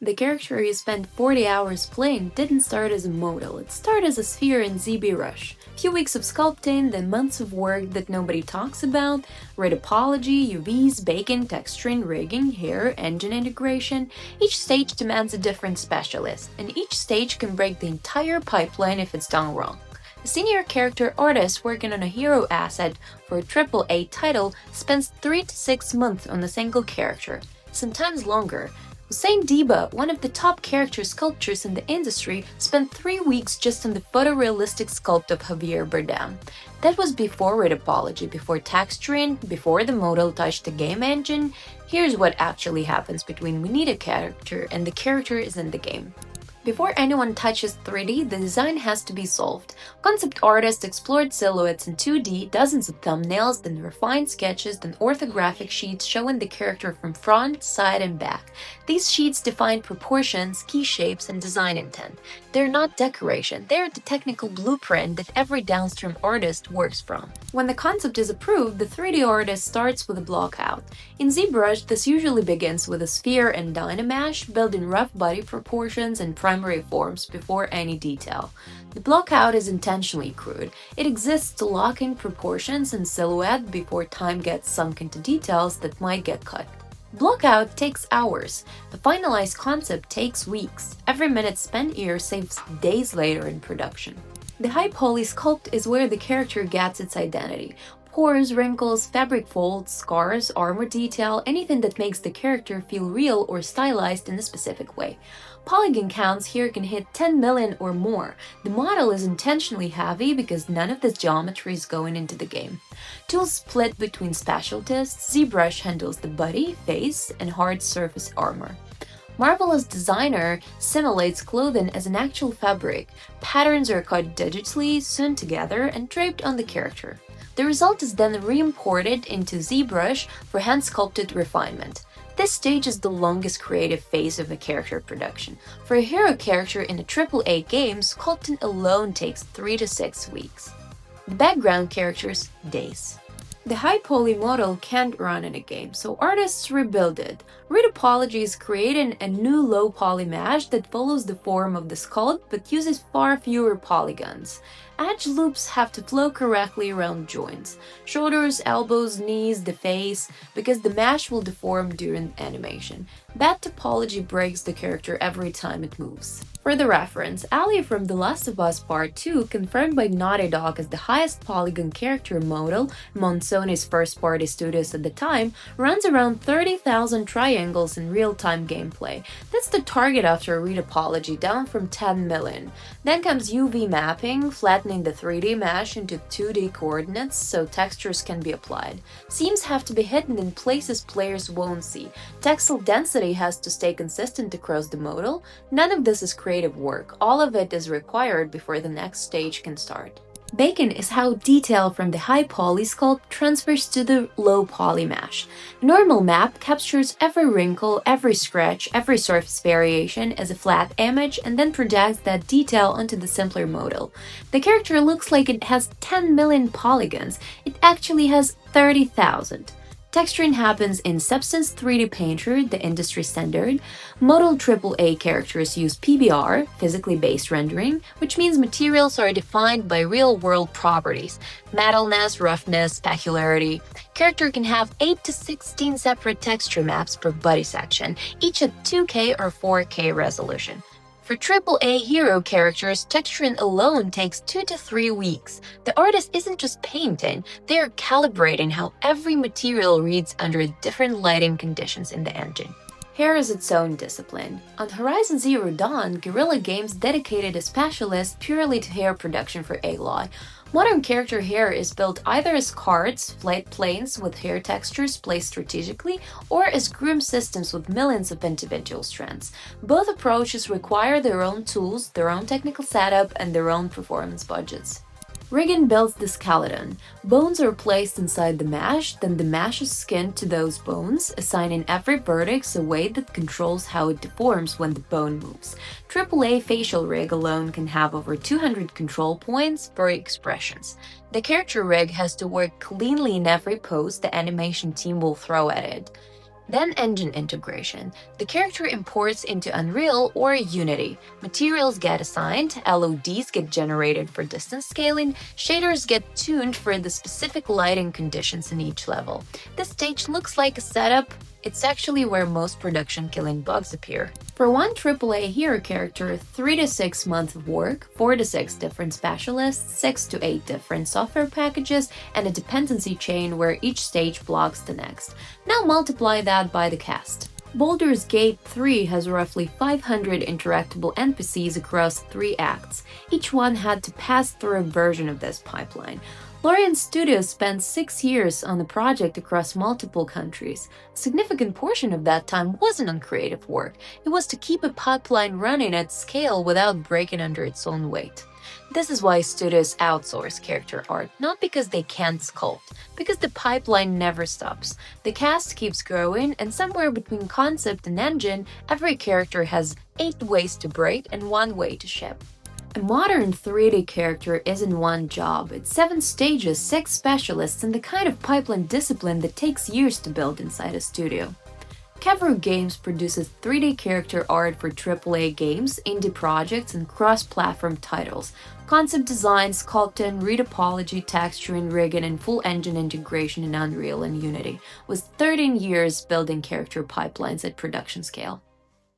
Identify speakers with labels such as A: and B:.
A: The character you spent 40 hours playing didn't start as a model, it started as a sphere in ZBrush. Few weeks of sculpting, then months of work that nobody talks about, retopology, UVs, baking, texturing, rigging, hair, engine integration. Each stage demands a different specialist, and each stage can break the entire pipeline if it's done wrong. A senior character artist working on a hero asset for a AAA title spends 3 to 6 months on a single character, sometimes longer. Hussein Diba, one of the top character sculptors in the industry, spent 3 weeks just on the photorealistic sculpt of Javier Bardem. That was before Retopology, before texturing, before the model touched the game engine. Here's what actually happens between we need a character and the character is in the game. Before anyone touches 3D, the design has to be solved. Concept artists explored silhouettes in 2D, dozens of thumbnails, then refined sketches, then orthographic sheets showing the character from front, side, and back. These sheets define proportions, key shapes, and design intent. They're not decoration, they're the technical blueprint that every downstream artist works from. When the concept is approved, the 3D artist starts with a blockout. In ZBrush, this usually begins with a sphere and Dynamesh, building rough body proportions and primary forms before any detail. The blockout is intentionally crude. It exists to lock in proportions and silhouette before time gets sunk into details that might get cut. Blockout takes hours. The finalized concept takes weeks. Every minute spent here saves days later in production. The high poly sculpt is where the character gets its identity. Pores, wrinkles, fabric folds, scars, armor detail, anything that makes the character feel real or stylized in a specific way. Polygon counts here can hit 10 million or more. The model is intentionally heavy because none of this geometry is going into the game. Tools split between specialties. ZBrush handles the body, face, and hard surface armor. Marvelous Designer simulates clothing as an actual fabric. Patterns are cut digitally, sewn together, and draped on the character. The result is then re-imported into ZBrush for hand-sculpted refinement. This stage is the longest creative phase of a character production. For a hero character in a AAA game, sculpting alone takes 3 to 6 weeks. The background characters, days. The high poly model can't run in a game, so artists rebuild it. Retopology is creating a new low poly mesh that follows the form of the sculpt but uses far fewer polygons. Edge loops have to flow correctly around joints, shoulders, elbows, knees, the face, because the mesh will deform during animation. Bad topology breaks the character every time it moves. For the reference, Ellie from The Last of Us Part 2, confirmed by Naughty Dog as the highest polygon character model among Sony's first-party studios at the time, runs around 30,000 triangles in real-time gameplay. That's the target after retopology, down from 10 million. Then comes UV mapping, flattening the 3D mesh into 2D coordinates so textures can be applied. Seams have to be hidden in places players won't see. Textile density has to stay consistent across the model. None of this is creative work. All of it is required before the next stage can start. Baking is how detail from the high poly sculpt transfers to the low poly mesh. A normal map captures every wrinkle, every scratch, every surface variation as a flat image and then projects that detail onto the simpler model. The character looks like it has 10 million polygons. It actually has 30,000. Texturing happens in Substance 3D Painter, the industry standard. Model AAA characters use PBR, physically based rendering, which means materials are defined by real-world properties: metalness, roughness, specularity. Character can have 8 to 16 separate texture maps per body section, each at 2K or 4K resolution. For AAA hero characters, texturing alone takes 2 to 3 weeks. The artist isn't just painting, they are calibrating how every material reads under different lighting conditions in the engine. Hair is its own discipline. On Horizon Zero Dawn, Guerrilla Games dedicated a specialist purely to hair production for Aloy. Modern character hair is built either as cards, flat planes with hair textures placed strategically, or as groom systems with millions of individual strands. Both approaches require their own tools, their own technical setup, and their own performance budgets. Riggin builds the skeleton. Bones are placed inside the mesh, then the mesh is skinned to those bones, assigning every vertex a weight that controls how it deforms when the bone moves. AAA facial rig alone can have over 200 control points for expressions. The character rig has to work cleanly in every pose the animation team will throw at it. Then engine integration. The character imports into Unreal or Unity. Materials get assigned, LODs get generated for distance scaling, shaders get tuned for the specific lighting conditions in each level. This stage looks like a setup. It's actually where most production-killing bugs appear. For one AAA hero character, 3 to 6 months of work, 4 to 6 different specialists, 6 to 8 different software packages, and a dependency chain where each stage blocks the next. Now multiply that by the cast. Baldur's Gate 3 has roughly 500 interactable NPCs across 3 acts. Each one had to pass through a version of this pipeline. Lorien Studios spent 6 years on the project across multiple countries. A significant portion of that time wasn't on creative work. It was to keep a pipeline running at scale without breaking under its own weight. This is why studios outsource character art, not because they can't sculpt, because the pipeline never stops. The cast keeps growing, and somewhere between concept and engine, every character has 8 ways to break and 1 way to ship. A modern 3D character isn't one job, it's 7 stages, 6 specialists, and the kind of pipeline discipline that takes years to build inside a studio. Kevro Games produces 3D character art for AAA games, indie projects, and cross-platform titles. Concept design, sculpting, retopology, texturing, rigging, and full engine integration in Unreal and Unity, with 13 years building character pipelines at production scale.